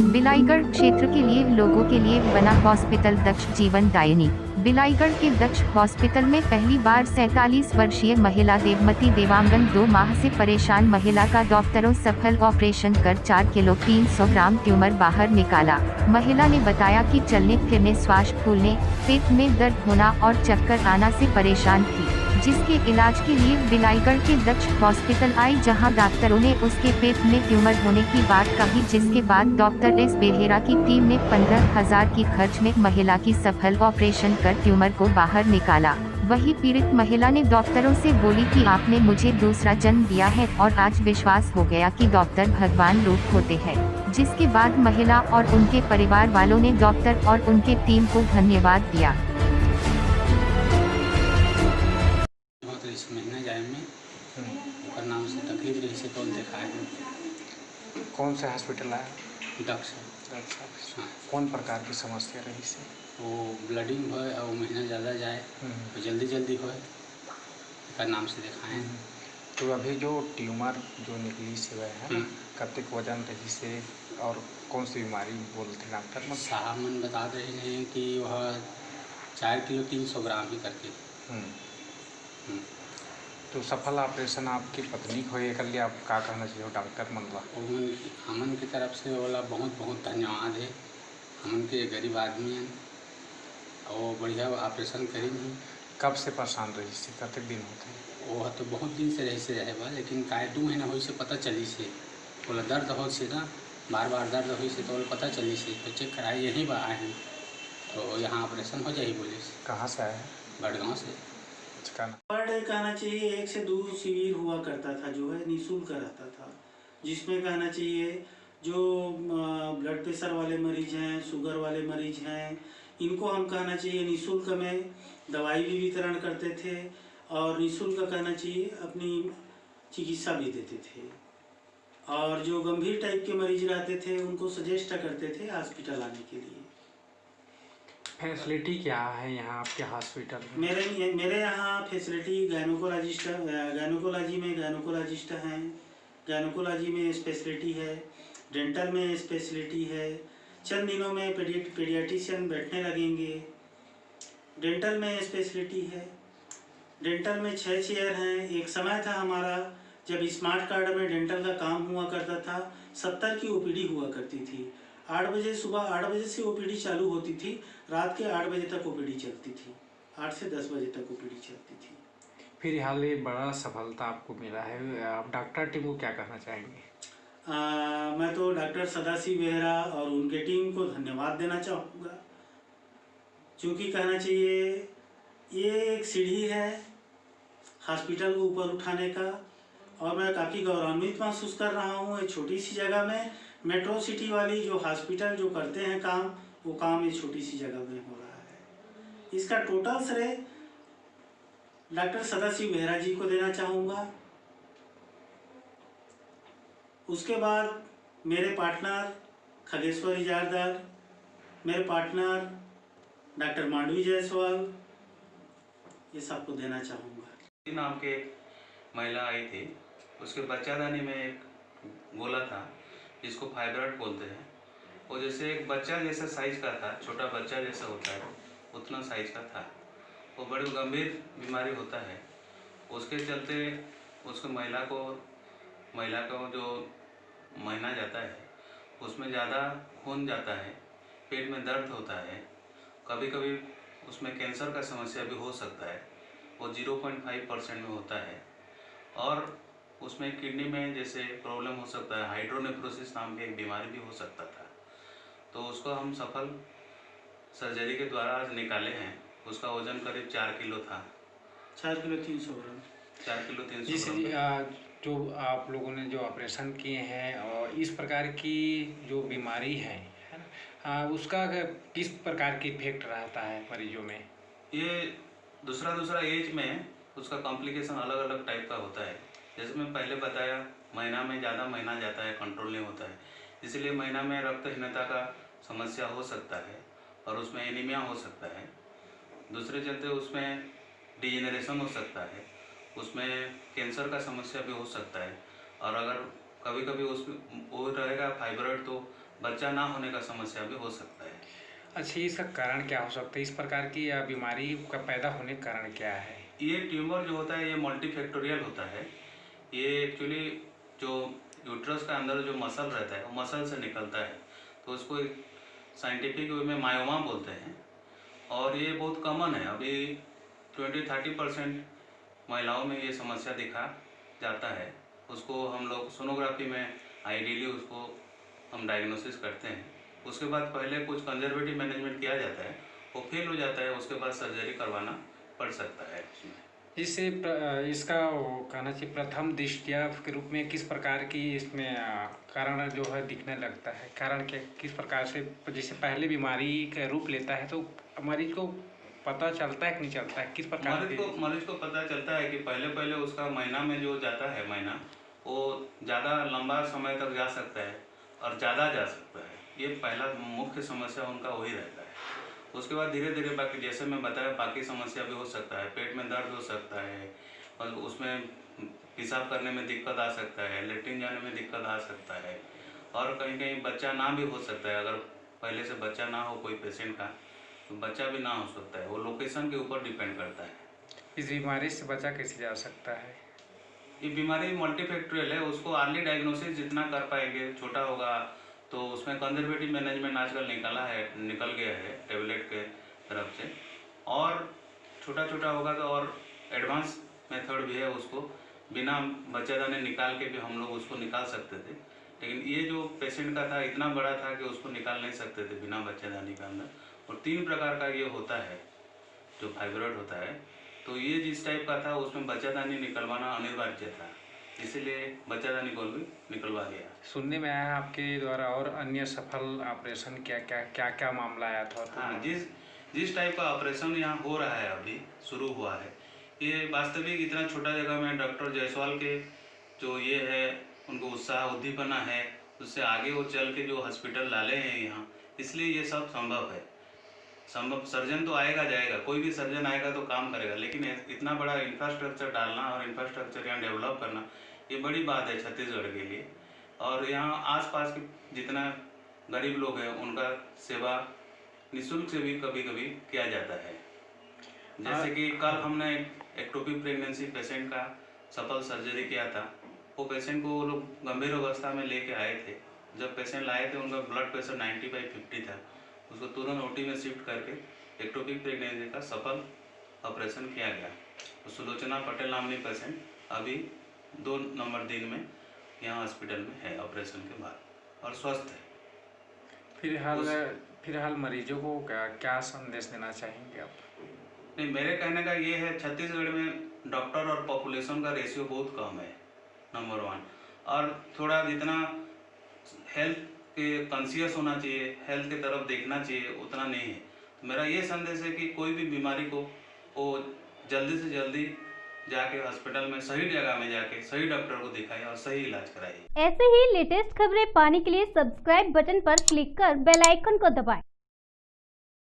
बिलाईगढ़ क्षेत्र के लिए लोगों के लिए बना हॉस्पिटल दक्ष जीवन दायिनी। बिलाईगढ़ के दक्ष हॉस्पिटल में पहली बार 47 वर्षीय महिला देवमती देवांगन 2 माह से परेशान महिला का डॉक्टरों सफल ऑपरेशन कर 4 किलो 300 ग्राम ट्यूमर बाहर निकाला। महिला ने बताया कि चलने फिरने, श्वास फूलने, पेट में दर्द होना और चक्कर आना से परेशान थी, जिसके इलाज के लिए बिलाईगढ़ के दक्ष हॉस्पिटल आई, जहां डॉक्टरों ने उसके पेट में ट्यूमर होने की बात कही, जिसके बाद डॉक्टर एस बेहेरा की टीम ने 15,000 की खर्च में महिला की सफल ऑपरेशन कर ट्यूमर को बाहर निकाला। वही पीड़ित महिला ने डॉक्टरों से बोली कि आपने मुझे दूसरा जन्म दिया है और आज विश्वास हो गया कि डॉक्टर भगवान रूप होते हैं, जिसके बाद महिला और उनके परिवार वालों ने डॉक्टर और उनके टीम को धन्यवाद दिया। इस महीने जाए में ओकर नाम से तकलीफ रही से तो दिखाए। कौन से हॉस्पिटल आया? डॉक्टर हाँ। कौन प्रकार की समस्या रही से? वो ब्लडिंग हो और महीना ज़्यादा जाए तो जल्दी हो का नाम से दिखाएँ। तो अभी जो ट्यूमर जो निकली से वह है कतक वजन रही से और कौन सी बीमारी बोलते डॉक्टर? साहब मन बता रहे हैं कि वह 4 किलो 300 ग्राम ही करके। तो सफल ऑपरेशन आपकी पत्नी को ये कर लिया, आप क्या कहना चाहिए डॉक्टर मनवा? हमन की तरफ से वाला बहुत बहुत धन्यवाद है। हमन के गरीब आदमी हैं और बढ़िया ऑपरेशन करेंगे। कब से परेशान रही से, कतक दिन होते हैं? वो तो बहुत दिन से रहे बा, लेकिन काय 2 महीना हो से पता चली से बोला दर्द हो से ना, बार दर्द हो से तो पता चली से तो चेक कराई, यहीं बा आए हैं तो यहाँ ऑपरेशन हो जाए बोले। कहाँ से आए हैं? बड़गांव से। पर डे कहना चाहिए 1 से 2 शिविर हुआ करता था, जो है निःशुल्क रहता था, जिसमें कहना चाहिए जो ब्लड प्रेशर वाले मरीज हैं, शुगर वाले मरीज हैं, इनको हम कहना चाहिए निःशुल्क में दवाई भी वितरण करते थे और निःशुल्क कहना चाहिए अपनी चिकित्सा भी देते थे। और जो गंभीर टाइप के मरीज रहते थे उनको सजेस्ट करते थे हॉस्पिटल आने के लिए। फैसिलिटी क्या है यहाँ आपके हॉस्पिटल में? मेरे यहाँ फैसिलिटी गायनोकोलॉजी में गायनोकोलॉजिस्ट हैं, गायनोकोलॉजी में स्पेशलिटी है, डेंटल में स्पेशलिटी है, चंद दिनों में पीडियाट्रिशियन बैठने लगेंगे। डेंटल में स्पेशलिटी है, डेंटल में 6 चेयर हैं। एक समय था हमारा जब स्मार्ट कार्ड में डेंटल का काम हुआ करता था, 70 की ओपीडी हुआ करती थी। 8 बजे सुबह 8 बजे से ओपीडी चालू होती थी, रात के 8 बजे तक ओपीडी चलती थी, 8 से 10 बजे तक ओपीडी चलती थी। फिर हाल ये बड़ा सफलता आपको मिला है, आप डॉक्टर टीम को क्या कहना चाहेंगे? मैं तो डॉक्टर सदाशिव बेहरा और उनके टीम को धन्यवाद देना चाहूँगा, क्योंकि कहना चाहिए ये एक सीढ़ी है हॉस्पिटल को ऊपर उठाने का, और मैं काफ़ी गौरवान्वित महसूस कर रहा हूँ। एक छोटी सी जगह में मेट्रो सिटी वाली जो हॉस्पिटल जो करते हैं काम, वो काम एक छोटी सी जगह में हो रहा है। इसका टोटल श्रेय डॉक्टर सदाशिव बेहरा जी को देना चाहूँगा। उसके बाद मेरे पार्टनर खगेश्वर इजारदार, मेरे पार्टनर डॉक्टर मांडवी जायसवाल, ये सबको देना चाहूँगा। नाम के एक महिला आई थी, उसके बच्चादानी में एक गोला था जिसको फाइब्रॉइड बोलते हैं। वो जैसे एक बच्चा जैसा साइज का था, छोटा बच्चा जैसा होता है उतना साइज का था। वो बड़ी गंभीर बीमारी होता है, उसके चलते उसको महिला को जो महीना जाता है उसमें ज़्यादा खून जाता है, पेट में दर्द होता है, कभी कभी उसमें कैंसर का समस्या भी हो सकता है। वो 0.5% में होता है और उसमें किडनी में जैसे प्रॉब्लम हो सकता है, हाइड्रोनेफ्रोसिस नाम की एक बीमारी भी हो सकता था। तो उसको हम सफल सर्जरी के द्वारा आज निकाले हैं। उसका वजन करीब 4 किलो था। 4 किलो 300 ग्राम। 4 किलो 300 ग्राम। जो आप लोगों ने जो ऑपरेशन किए हैं और इस प्रकार की जो बीमारी है ना, उसका किस प्रकार की इफेक्ट रहता है मरीजों में? ये दूसरा एज में उसका कॉम्प्लिकेशन अलग अलग टाइप का होता है। जैसे मैं पहले बताया, महीना में ज़्यादा महीना जाता है, कंट्रोल नहीं होता है, इसलिए महीना में रक्तहीनता का समस्या हो सकता है और उसमें एनीमिया हो सकता है। दूसरे चलते उसमें डिजेनरेशन हो सकता है, उसमें कैंसर का समस्या भी हो सकता है। और अगर कभी कभी उसमें वो रहेगा फाइब्रॉइड तो बच्चा ना होने का समस्या भी हो सकता है। अच्छा, इसका कारण क्या हो सकता है? इस प्रकार की बीमारी का पैदा होने का कारण क्या है? ये ट्यूमर जो होता है ये मल्टीफैक्टोरियल होता है। ये एक्चुअली जो यूट्रस का अंदर जो मसल रहता है वो मसल से निकलता है, तो उसको साइंटिफिक वे में मायोमा बोलते हैं। और ये बहुत कॉमन है, अभी 20-30% महिलाओं में ये समस्या दिखा जाता है। उसको हम लोग सोनोग्राफी में आइडियली उसको हम डायग्नोसिस करते हैं। उसके बाद पहले कुछ कंजर्वेटिव मैनेजमेंट किया जाता है, वो फेल हो जाता है, उसके बाद सर्जरी करवाना पड़ सकता है उसमें। इससे इसका वो कहना चाहिए प्रथम दृष्टया के रूप में किस प्रकार की इसमें कारण जो है दिखने लगता है? कारण के किस प्रकार से, जैसे पहले बीमारी का रूप लेता है तो मरीज को पता चलता है कि नहीं चलता है? किस प्रकार मरीज को पता चलता है कि पहले उसका महीना में जो जाता है महीना, वो ज़्यादा लंबा समय तक जा सकता है और ज़्यादा जा सकता है। ये पहला मुख्य समस्या उनका वही रहता है। उसके बाद धीरे धीरे बाकी, जैसे मैं बताया, बाकी समस्या भी हो सकता है। पेट में दर्द हो सकता है और उसमें पेशाब करने में दिक्कत आ सकता है, लेटरिन जाने में दिक्कत आ सकता है, और कहीं कहीं बच्चा ना भी हो सकता है। अगर पहले से बच्चा ना हो कोई पेशेंट का, तो बच्चा भी ना हो सकता है। वो लोकेशन के ऊपर डिपेंड करता है। इस बीमारी से बचा कैसे जा सकता है? ये बीमारी मल्टीफैक्टोरियल है, उसको अर्ली डायग्नोसिस जितना कर पाएंगे, छोटा होगा तो उसमें कंजर्वेटिव मैनेजमेंट आजकल निकल गया है टेबलेट के तरफ से, और छोटा छोटा होगा तो और एडवांस मेथड भी है, उसको बिना बच्चादानी निकाल के भी हम लोग उसको निकाल सकते थे। लेकिन ये जो पेशेंट का था इतना बड़ा था कि उसको निकाल नहीं सकते थे बिना बच्चादानी के अंदर। और 3 प्रकार का ये होता है जो फाइब्रॉइड होता है, तो ये जिस टाइप का था उसमें बच्चादानी निकलवाना अनिवार्य था, इसीलिए बच्चादानी को भी निकलवा दिया। सुनने में आया आपके द्वारा और अन्य सफल ऑपरेशन क्या मामला आया था? हाँ, जिस टाइप का ऑपरेशन यहाँ हो रहा है, अभी शुरू हुआ है, ये वास्तविक इतना छोटा जगह में डॉक्टर जायसवाल के जो ये है उनको उत्साह उद्दीपना है, उससे आगे वो चल के जो हॉस्पिटल डाले हैं यहाँ, इसलिए ये सब संभव है। सर्जन तो आएगा जाएगा, कोई भी सर्जन आएगा तो काम करेगा, लेकिन इतना बड़ा इंफ्रास्ट्रक्चर डालना और इंफ्रास्ट्रक्चर यहाँ डेवलप करना ये बड़ी बात है छत्तीसगढ़ के लिए। और यहाँ आसपास के जितना गरीब लोग हैं उनका सेवा निःशुल्क से भी कभी कभी किया जाता है। जैसे कि कल हमने एक्टोपिक प्रेगनेंसी पेशेंट का सफल सर्जरी किया था। वो पेशेंट को वो लोग गंभीर अवस्था में लेके आए थे। जब पेशेंट लाए थे उनका ब्लड प्रेशर 90/50 था। उसको तुरंत ओटी में शिफ्ट करके एक्टोपिक प्रेगनेंसी का सफल ऑपरेशन किया गया। तो सुलोचना पटेल नामनी पेशेंट अभी 2 नंबर दिन में यहाँ हॉस्पिटल में है ऑपरेशन के बाद और स्वस्थ है। फिलहाल मरीजों को क्या संदेश देना चाहेंगे आप? नहीं, मेरे कहने का ये है, छत्तीसगढ़ में डॉक्टर और पॉपुलेशन का रेशियो बहुत कम है, नंबर 1। और थोड़ा जितना हेल्थ के कॉन्शियस होना चाहिए, हेल्थ की तरफ देखना चाहिए, उतना नहीं है। तो मेरा ये संदेश है कि कोई भी बीमारी को वो जल्दी से जल्दी जाके हॉस्पिटल में सही जगह में जाके सही डॉक्टर को दिखाए और सही इलाज कराइए। ऐसे ही लेटेस्ट खबरें पाने के लिए सब्सक्राइब बटन पर क्लिक कर बेल आइकन को दबाएं।